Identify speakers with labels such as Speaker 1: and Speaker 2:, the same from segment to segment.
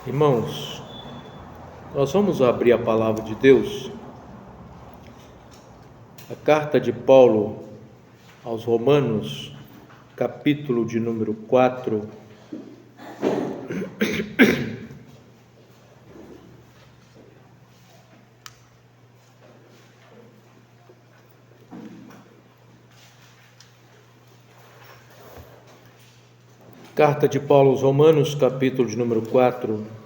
Speaker 1: Irmãos, nós vamos abrir a palavra de Deus, a carta de Paulo aos Romanos, capítulo de número 4. Carta de Paulo aos Romanos, capítulo de número 4.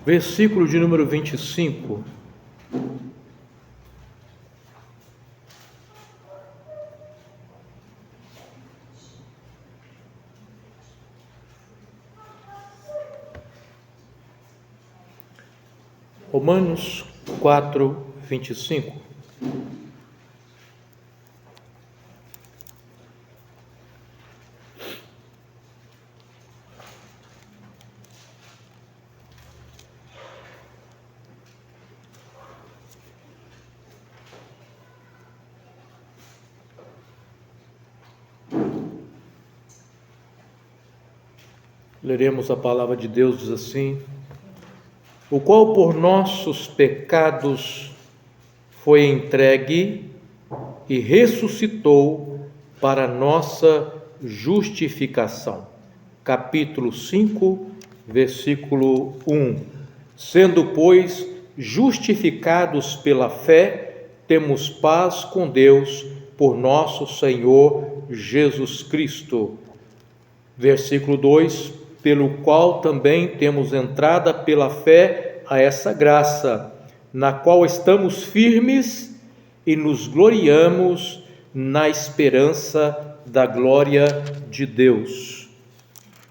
Speaker 1: Versículo de número 25. Romanos 4, 25. Leremos a palavra de Deus, diz assim: o qual por nossos pecados foi entregue e ressuscitou para nossa justificação. Capítulo 5, versículo 1. Sendo, pois, justificados pela fé, temos paz com Deus por nosso Senhor Jesus Cristo. Versículo 2. Pelo qual também temos entrada pela fé a essa graça, na qual estamos firmes e nos gloriamos na esperança da glória de Deus.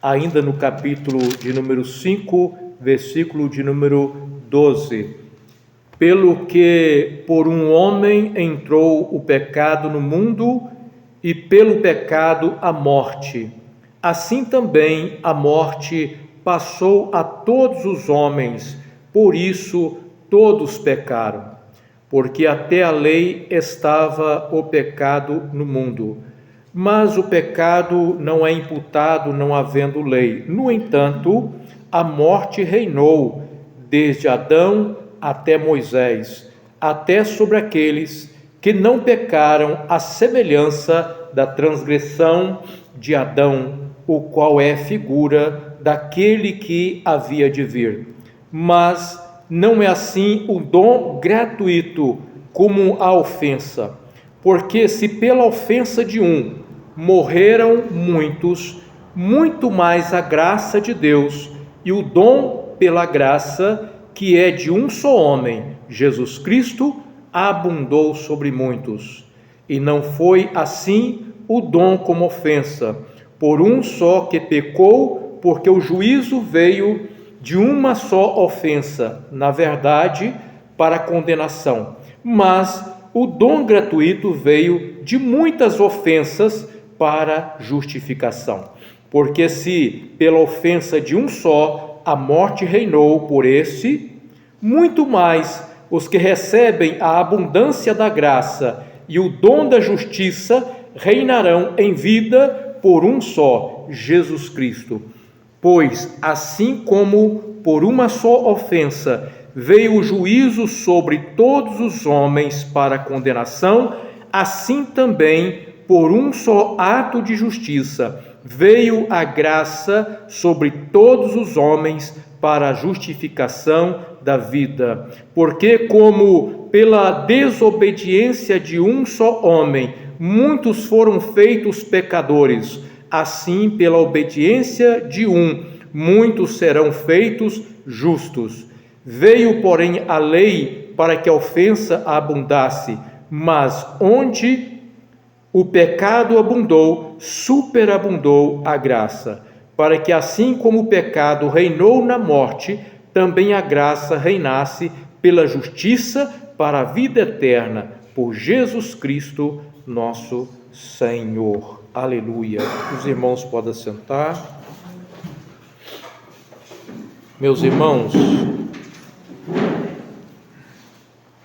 Speaker 1: Ainda no capítulo de número 5, versículo de número 12. Pelo que por um homem entrou o pecado no mundo, e pelo pecado a morte. Assim também a morte passou a todos os homens, por isso todos pecaram. Porque até a lei estava o pecado no mundo, mas o pecado não é imputado não havendo lei. No entanto, a morte reinou desde Adão até Moisés, até sobre aqueles que não pecaram à semelhança da transgressão de Adão, o qual é figura daquele que havia de vir. Mas não é assim o dom gratuito como a ofensa, porque se pela ofensa de um morreram muitos, muito mais a graça de Deus e o dom pela graça, que é de um só homem, Jesus Cristo, abundou sobre muitos. E não foi assim o dom como ofensa, por um só que pecou, porque o juízo veio de uma só ofensa, na verdade, para condenação. Mas o dom gratuito veio de muitas ofensas para justificação. Porque se pela ofensa de um só a morte reinou por esse, muito mais os que recebem a abundância da graça e o dom da justiça reinarão em vida por um só, Jesus Cristo. Pois, assim como por uma só ofensa veio o juízo sobre todos os homens para condenação, assim também, por um só ato de justiça, veio a graça sobre todos os homens para a justificação da vida. Porque como pela desobediência de um só homem muitos foram feitos pecadores, assim pela obediência de um, muitos serão feitos justos. Veio, porém, a lei para que a ofensa abundasse, mas onde o pecado abundou, superabundou a graça, para que assim como o pecado reinou na morte, também a graça reinasse pela justiça para a vida eterna, por Jesus Cristo, nosso Senhor. Aleluia. Os irmãos podem sentar. Meus irmãos,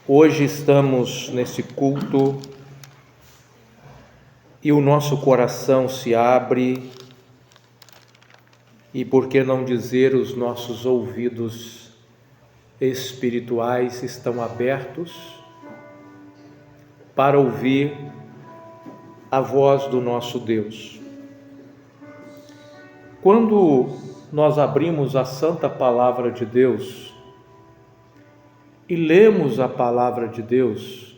Speaker 1: hoje estamos nesse culto e o nosso coração se abre e, por que não dizer, os nossos ouvidos espirituais estão abertos para ouvir a voz do nosso Deus. Quando nós abrimos a Santa Palavra de Deus e lemos a Palavra de Deus,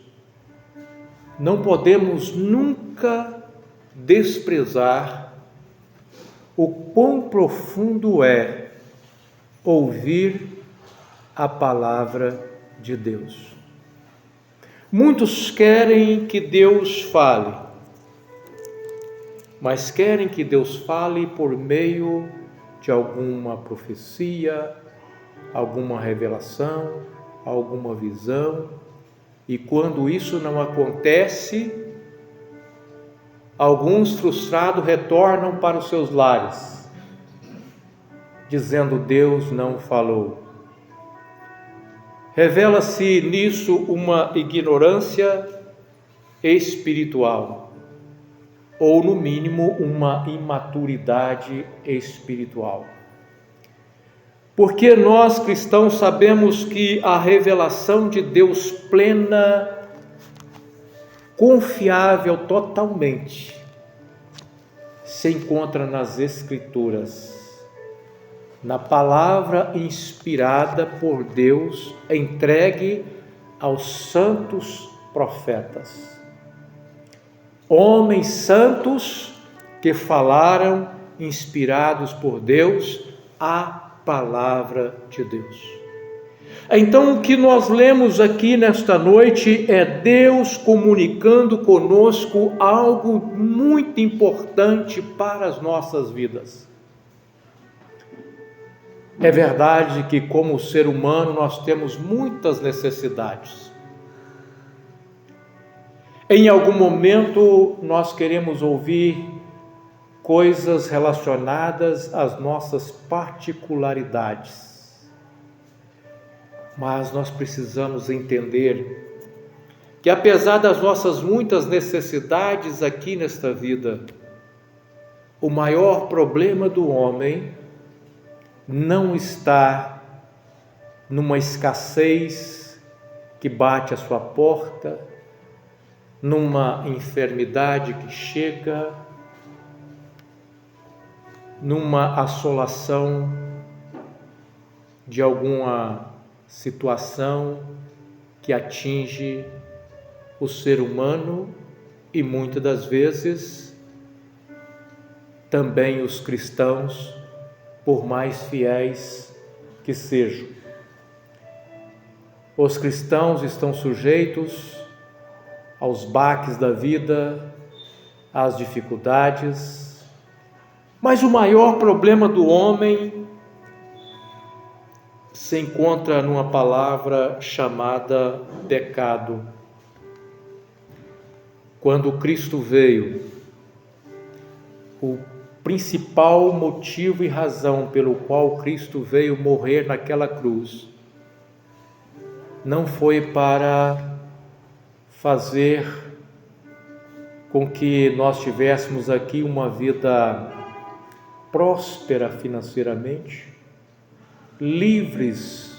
Speaker 1: não podemos nunca desprezar o quão profundo é ouvir a Palavra de Deus. Muitos querem que Deus fale, mas querem que Deus fale por meio de alguma profecia, alguma revelação, alguma visão, e quando isso não acontece, alguns frustrados retornam para os seus lares, dizendo: Deus não falou. Revela-se nisso uma ignorância espiritual, ou no mínimo uma imaturidade espiritual. Porque nós cristãos sabemos que a revelação de Deus plena, confiável totalmente, se encontra nas Escrituras, na palavra inspirada por Deus, entregue aos santos profetas. Homens santos que falaram, inspirados por Deus, a palavra de Deus. Então, o que nós lemos aqui nesta noite é Deus comunicando conosco algo muito importante para as nossas vidas. É verdade que, como ser humano, nós temos muitas necessidades. Em algum momento, nós queremos ouvir coisas relacionadas às nossas particularidades. Mas nós precisamos entender que, apesar das nossas muitas necessidades aqui nesta vida, o maior problema do homem não está numa escassez que bate à sua porta, numa enfermidade que chega, numa assolação de alguma situação que atinge o ser humano e muitas das vezes também os cristãos, por mais fiéis que sejam. Os cristãos estão sujeitos aos baques da vida, às dificuldades, mas o maior problema do homem se encontra numa palavra chamada pecado. Quando Cristo veio, o principal motivo e razão pelo qual Cristo veio morrer naquela cruz não foi para fazer com que nós tivéssemos aqui uma vida próspera financeiramente, livres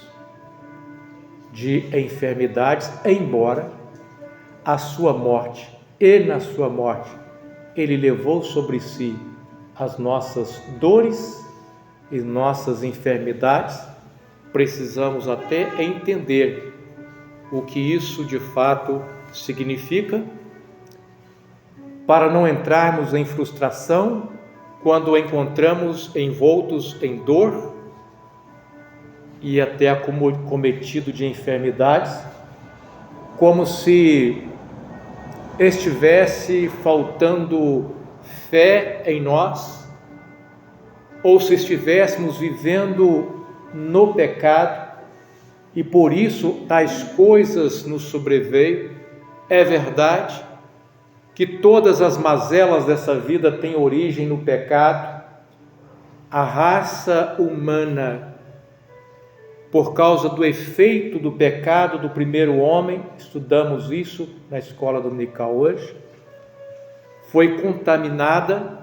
Speaker 1: de enfermidades, embora a sua morte, e na sua morte, ele levou sobre si as nossas dores e nossas enfermidades. Precisamos até entender o que isso de fato significa, para não entrarmos em frustração quando o encontramos envoltos em dor e até acometido de enfermidades, como se estivesse faltando fé em nós, ou se estivéssemos vivendo no pecado e por isso tais coisas nos sobreveio. É verdade, que todas as mazelas dessa vida têm origem no pecado, a raça humana, por causa do efeito do pecado do primeiro homem, estudamos isso na escola dominical hoje, foi contaminada,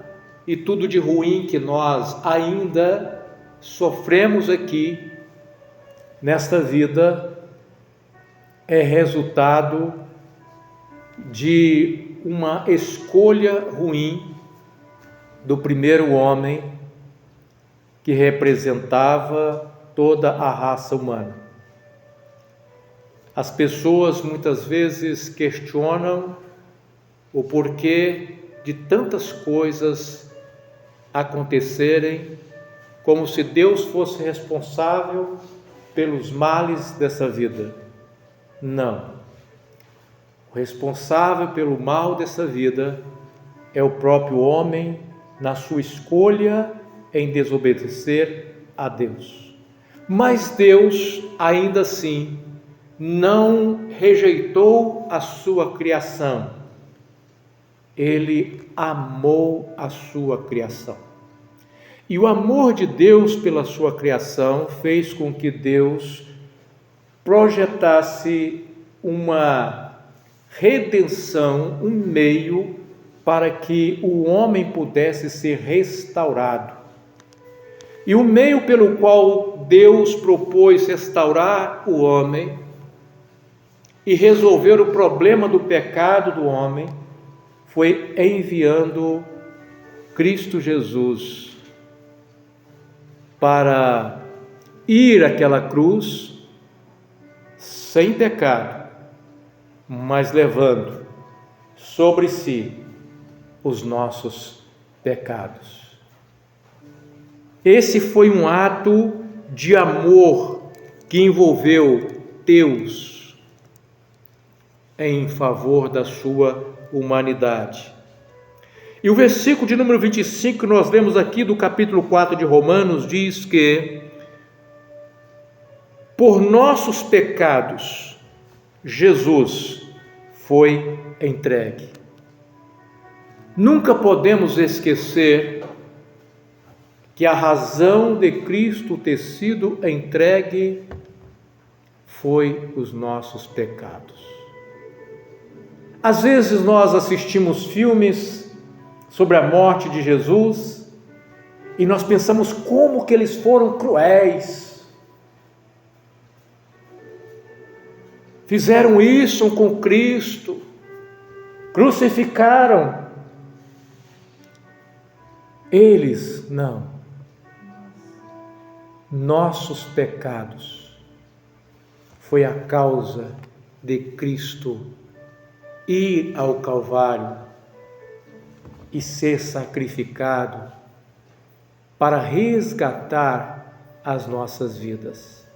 Speaker 1: e tudo de ruim que nós ainda sofremos aqui nesta vida é resultado de uma escolha ruim do primeiro homem, que representava toda a raça humana. As pessoas muitas vezes questionam o porquê de tantas coisas acontecerem, como se Deus fosse responsável pelos males dessa vida. Não. O responsável pelo mal dessa vida é o próprio homem, na sua escolha em desobedecer a Deus. Mas Deus, ainda assim, não rejeitou a sua criação. Ele amou a sua criação. E o amor de Deus pela sua criação fez com que Deus projetasse uma redenção, um meio para que o homem pudesse ser restaurado. E o meio pelo qual Deus propôs restaurar o homem e resolver o problema do pecado do homem foi enviando Cristo Jesus para ir àquela cruz sem pecado, mas levando sobre si os nossos pecados. Esse foi um ato de amor que envolveu Deus em favor da sua humanidade. E o versículo de número 25 que nós lemos aqui do capítulo 4 de Romanos diz que por nossos pecados Jesus foi entregue. Nunca podemos esquecer que a razão de Cristo ter sido entregue foi os nossos pecados. Às vezes nós assistimos filmes sobre a morte de Jesus e nós pensamos como que eles foram cruéis. Fizeram isso com Cristo, crucificaram. Eles não. Nossos pecados foi a causa de Cristo ir ao Calvário e ser sacrificado para resgatar as nossas vidas.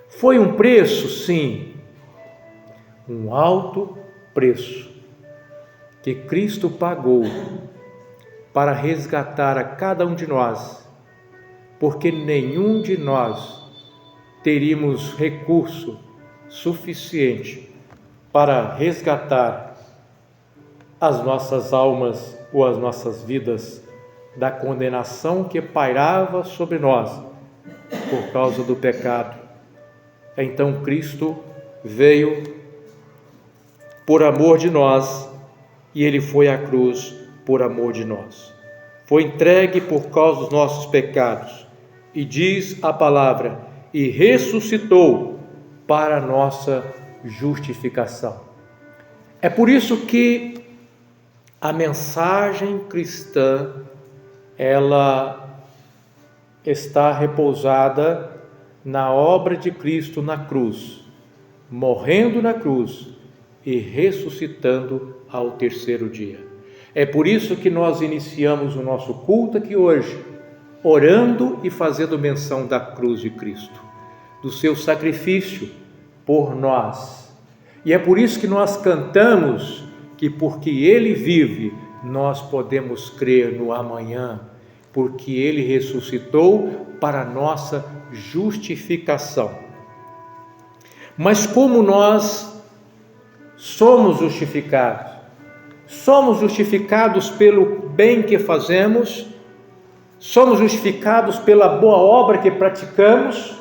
Speaker 1: Foi um preço, sim, um alto preço que Cristo pagou para resgatar a cada um de nós, porque nenhum de nós teríamos recurso suficiente para resgatar as nossas almas ou as nossas vidas da condenação que pairava sobre nós por causa do pecado. Então Cristo veio por amor de nós e Ele foi à cruz por amor de nós. Foi entregue por causa dos nossos pecados e diz a palavra, e ressuscitou para a nossa justificação. É por isso que a mensagem cristã, ela está repousada na obra de Cristo na cruz, morrendo na cruz e ressuscitando ao terceiro dia. É por isso que nós iniciamos o nosso culto aqui hoje, orando e fazendo menção da cruz de Cristo, do seu sacrifício por nós. E é por isso que nós cantamos que porque Ele vive, nós podemos crer no amanhã, porque Ele ressuscitou para a nossa justificação. Mas como nós somos justificados? Somos justificados pelo bem que fazemos, somos justificados pela boa obra que praticamos.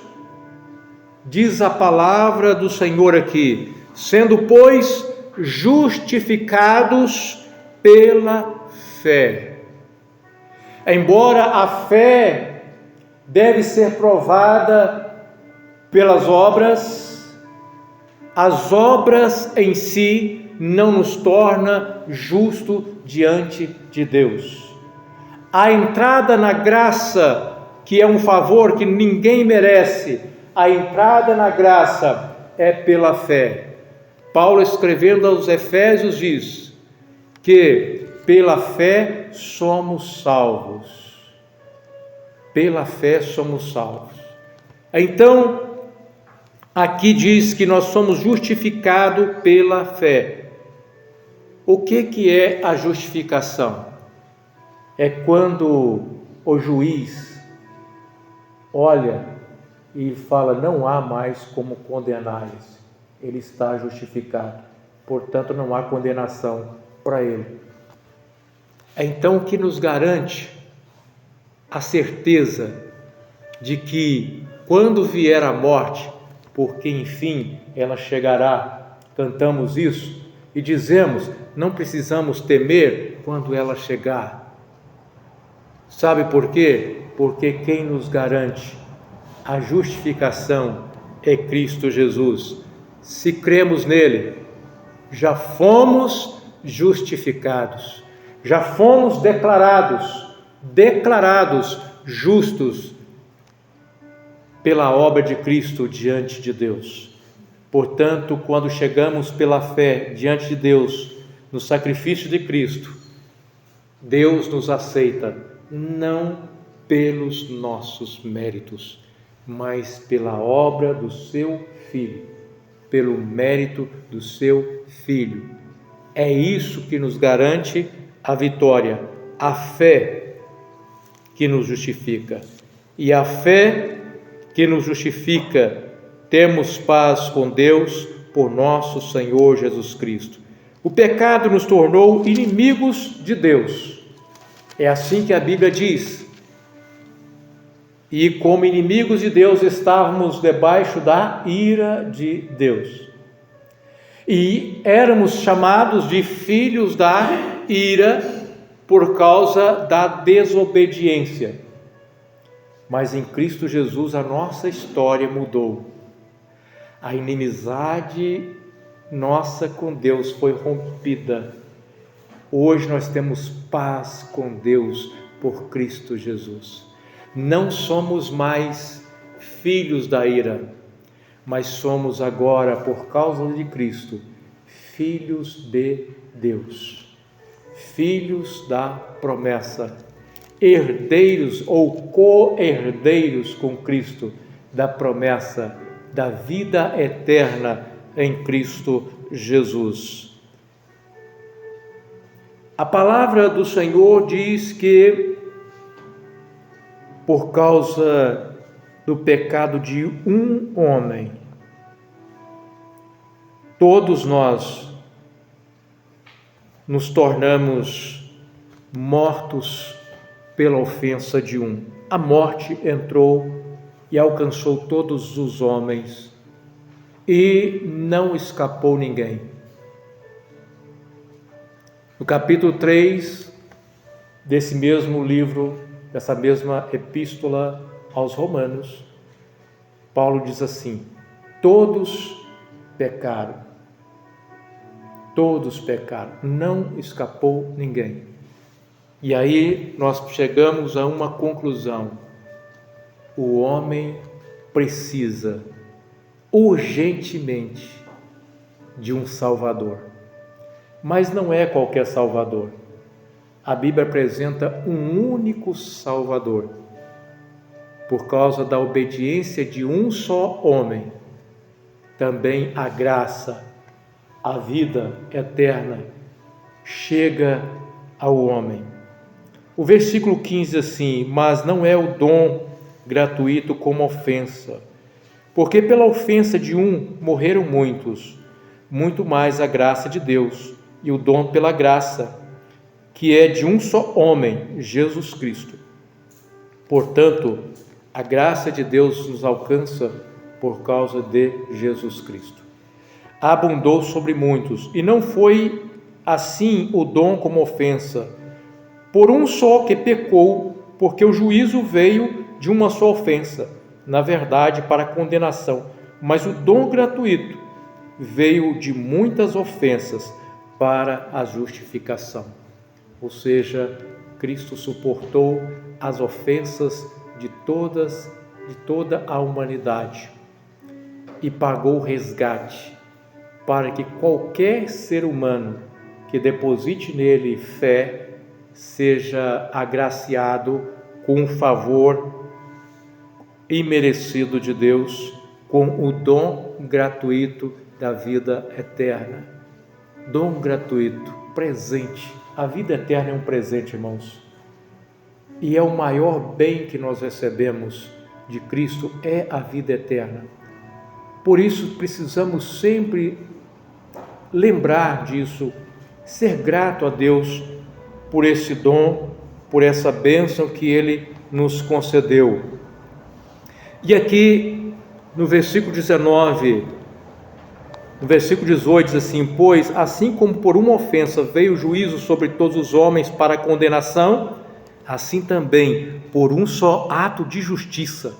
Speaker 1: Diz a palavra do Senhor aqui: sendo, pois, justificados pela fé. Embora a fé deve ser provada pelas obras, as obras em si não nos torna justo diante de Deus. A entrada na graça, que é um favor que ninguém merece, a entrada na graça é pela fé. Paulo, escrevendo aos Efésios, diz que pela fé somos salvos. Pela fé somos salvos. Então, aqui diz que nós somos justificados pela fé. O que é a justificação? É quando o juiz olha e fala: não há mais como condená-los, ele está justificado, portanto não há condenação para ele. Então, o que nos garante a certeza de que quando vier a morte, porque enfim ela chegará, cantamos isso e dizemos: não precisamos temer quando ela chegar. Sabe por quê? Porque quem nos garante a justificação é Cristo Jesus. Se cremos nele, já fomos justificados, já fomos declarados justos pela obra de Cristo diante de Deus. Portanto, quando chegamos pela fé diante de Deus, no sacrifício de Cristo, Deus nos aceita, não pelos nossos méritos, mas pela obra do seu Filho, pelo mérito do seu Filho. É isso que nos garante a vitória, a fé que nos justifica. E a fé que nos justifica, temos paz com Deus por nosso Senhor Jesus Cristo. O pecado nos tornou inimigos de Deus. É assim que a Bíblia diz. E como inimigos de Deus estávamos debaixo da ira de Deus. E éramos chamados de filhos da ira por causa da desobediência. Mas em Cristo Jesus a nossa história mudou. A inimizade nossa com Deus foi rompida. Hoje nós temos paz com Deus por Cristo Jesus. Não somos mais filhos da ira, mas somos agora, por causa de Cristo, filhos de Deus, filhos da promessa, herdeiros ou co-herdeiros com Cristo da promessa da vida eterna em Cristo Jesus. A palavra do Senhor diz que, por causa do pecado de um homem, todos nós nos tornamos mortos pela ofensa de um. A morte entrou e alcançou todos os homens e não escapou ninguém. No capítulo 3 desse mesmo livro, dessa mesma epístola aos Romanos, Paulo diz assim: todos pecaram, não escapou ninguém. E aí nós chegamos a uma conclusão: o homem precisa urgentemente de um Salvador. Mas não é qualquer Salvador. A Bíblia apresenta um único Salvador. Por causa da obediência de um só homem, também a graça, a vida eterna, chega ao homem. O versículo 15 assim: mas não é o dom gratuito como ofensa, porque pela ofensa de um morreram muitos, muito mais a graça de Deus e o dom pela graça, que é de um só homem, Jesus Cristo. Portanto, a graça de Deus nos alcança por causa de Jesus Cristo. Abundou sobre muitos, e não foi assim o dom como ofensa, por um só que pecou, porque o juízo veio de uma só ofensa, na verdade para condenação, mas o dom gratuito veio de muitas ofensas para a justificação. Ou seja, Cristo suportou as ofensas de toda a humanidade e pagou o resgate para que qualquer ser humano que deposite nele fé seja agraciado com um favor imerecido de Deus, com o dom gratuito da vida eterna. Dom gratuito, presente. A vida eterna é um presente, irmãos. E é o maior bem que nós recebemos de Cristo, é a vida eterna. Por isso precisamos sempre lembrar disso, ser grato a Deus por esse dom, por essa bênção que Ele nos concedeu. E aqui no versículo 19, no versículo 18 diz assim: pois assim como por uma ofensa veio o juízo sobre todos os homens para condenação, assim também por um só ato de justiça,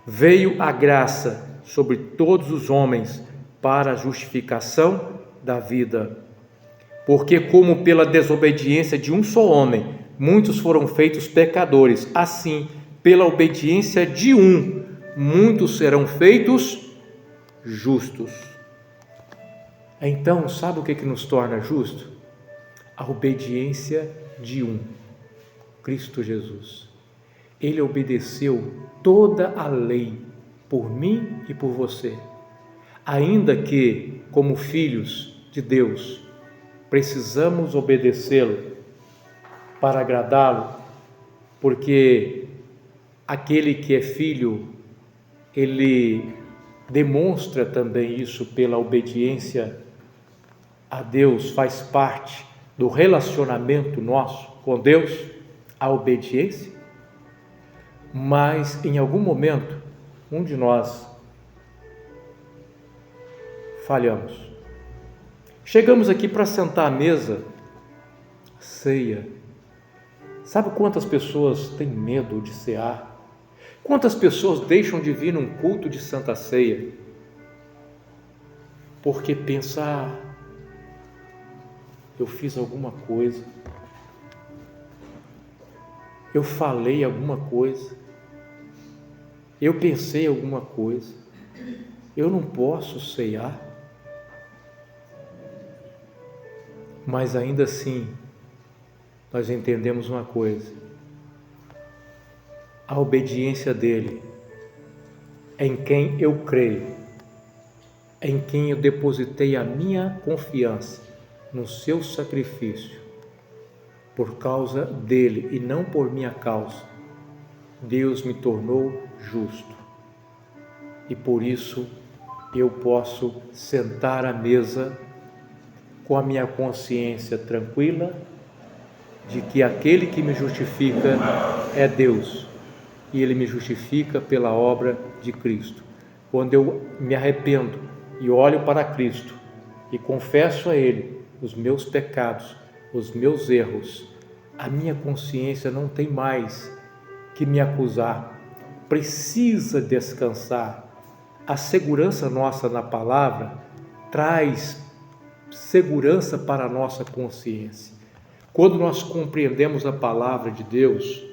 Speaker 1: veio a graça sobre todos os homens para a justificação da vida. Porque como pela desobediência de um só homem, muitos foram feitos pecadores, assim, pela obediência de um, muitos serão feitos justos. Então, sabe o que nos torna justos? A obediência de um, Cristo Jesus. Ele obedeceu toda a lei por mim e por você. Ainda que, como filhos de Deus, precisamos obedecê-lo para agradá-lo, porque aquele que é filho, ele demonstra também isso pela obediência a Deus, faz parte do relacionamento nosso com Deus, a obediência. Mas em algum momento, um de nós falhamos. Chegamos aqui para sentar à mesa, ceia. Sabe quantas pessoas têm medo de cear? Quantas pessoas deixam de vir num culto de Santa Ceia? Porque pensar, eu fiz alguma coisa, eu falei alguma coisa, eu pensei alguma coisa, eu não posso ceiar. Mas ainda assim, nós entendemos uma coisa: a obediência dele, em quem eu creio, em quem eu depositei a minha confiança, no seu sacrifício, por causa dele e não por minha causa, Deus me tornou justo. E por isso eu posso sentar à mesa com a minha consciência tranquila de que aquele que me justifica é Deus, e Ele me justifica pela obra de Cristo. Quando eu me arrependo e olho para Cristo e confesso a Ele os meus pecados, os meus erros, a minha consciência não tem mais que me acusar, precisa descansar. A segurança nossa na palavra traz segurança para a nossa consciência. Quando nós compreendemos a palavra de Deus,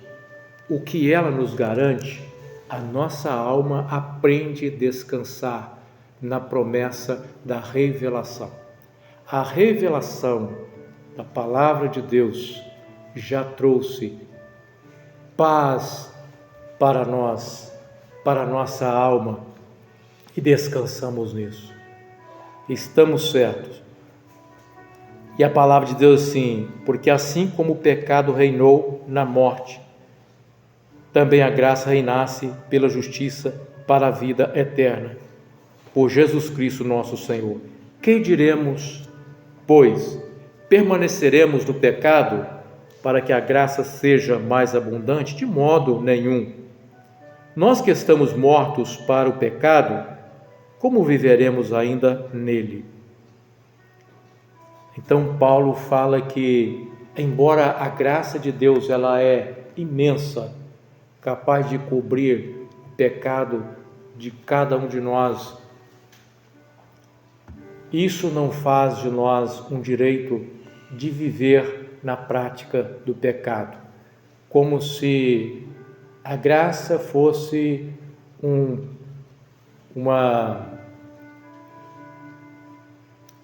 Speaker 1: o que ela nos garante, a nossa alma aprende a descansar na promessa da revelação. A revelação da palavra de Deus já trouxe paz para nós, para a nossa alma, e descansamos nisso. Estamos certos. E a palavra de Deus assim: porque assim como o pecado reinou na morte, também a graça reinasse pela justiça para a vida eterna. por Jesus Cristo nosso Senhor. Que diremos, pois? Permaneceremos no pecado para que a graça seja mais abundante? De modo nenhum. Nós que estamos mortos para o pecado, como viveremos ainda nele? Então Paulo fala que, embora a graça de Deus ela é imensa, capaz de cobrir o pecado de cada um de nós, isso não faz de nós um direito de viver na prática do pecado, como se a graça fosse uma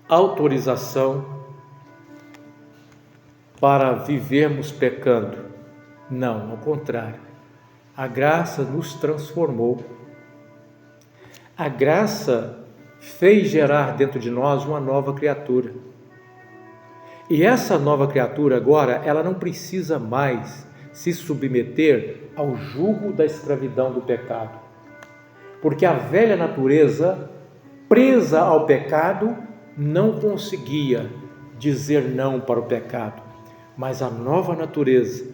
Speaker 1: autorização para vivermos pecando. Não, ao contrário. A graça nos transformou. A graça fez gerar dentro de nós uma nova criatura. E essa nova criatura agora, ela não precisa mais se submeter ao jugo da escravidão do pecado. Porque a velha natureza, presa ao pecado, não conseguia dizer não para o pecado. Mas a nova natureza,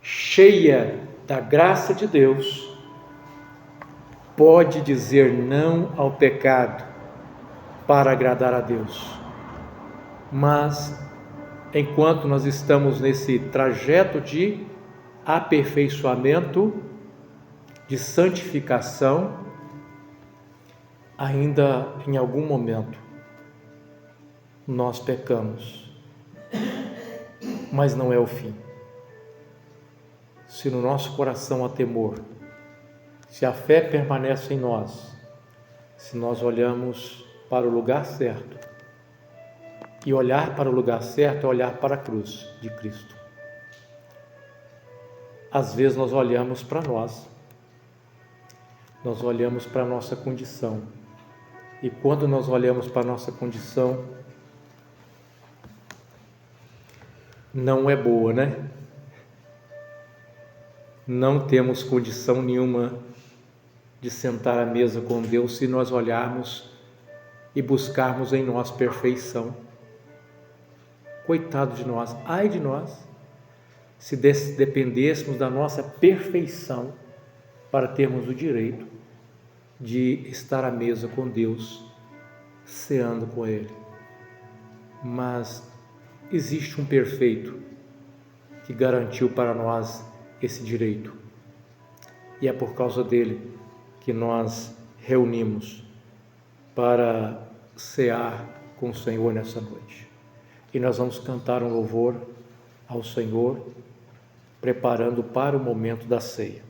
Speaker 1: cheia da graça de Deus, pode dizer não ao pecado para agradar a Deus. Mas, enquanto nós estamos nesse trajeto de aperfeiçoamento, de santificação, ainda em algum momento nós pecamos, mas não é o fim. Se no nosso coração há temor, se a fé permanece em nós, se nós olhamos para o lugar certo, e olhar para o lugar certo é olhar para a cruz de Cristo. Às vezes nós olhamos para nós olhamos para a nossa condição, e quando nós olhamos para a nossa condição, não é boa, né? Não temos condição nenhuma de sentar à mesa com Deus se nós olharmos e buscarmos em nós perfeição. Coitado de nós, ai de nós, se dependêssemos da nossa perfeição para termos o direito de estar à mesa com Deus, ceando com Ele. Mas existe um perfeito que garantiu para nós esse direito, e é por causa dele que nós reunimos para cear com o Senhor nessa noite. E nós vamos cantar um louvor ao Senhor, preparando para o momento da ceia.